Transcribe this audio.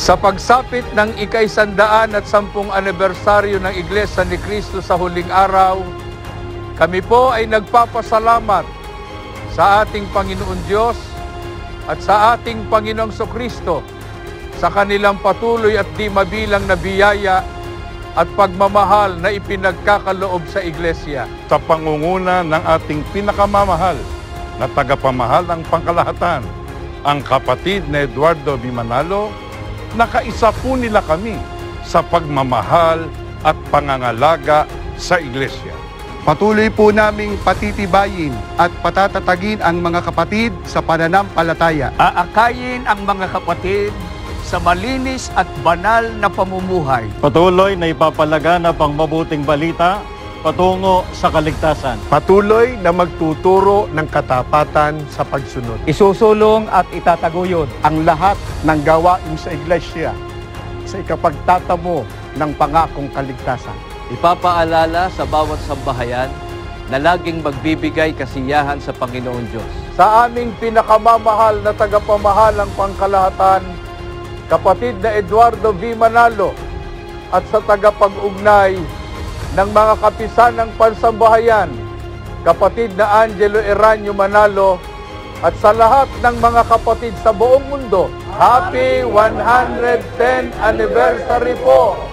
Sa pagsapit ng ika-110 anibersaryo ng Iglesia ni Cristo sa huling araw, kami po ay nagpapasalamat sa ating Panginoon Diyos at sa ating Panginoong Kristo sa kanilang patuloy at di mabilang na biyaya at pagmamahal na ipinagkakaloob sa Iglesia. Sa pangunguna ng ating pinakamamahal na tagapamahal ng pangkalahatan, ang kapatid na Eduardo V. Manalo, nakaisa po nila kami sa pagmamahal at pangangalaga sa Iglesia. Patuloy po naming patitibayin at patatatagin ang mga kapatid sa pananampalataya. Aakayin ang mga kapatid sa malinis at banal na pamumuhay. Patuloy na ipapalaganap ang mabuting balita patungo sa kaligtasan. Patuloy na magtuturo ng katapatan sa pagsunod. Isusulong at itataguyod ang lahat ng gawain sa Iglesia sa ikapagtatamo ng pangakong kaligtasan. Ipapaalala sa bawat sambahayan na laging magbibigay kasiyahan sa Panginoon Diyos. Sa aming pinakamamahal na tagapamahalang pangkalahatan, kapatid na Eduardo V. Manalo, at sa tagapag-ugnay ng mga kapisan ng pansambahayan, kapatid na Angelo Eranio Manalo, at sa lahat ng mga kapatid sa buong mundo, Happy 110th Anniversary po!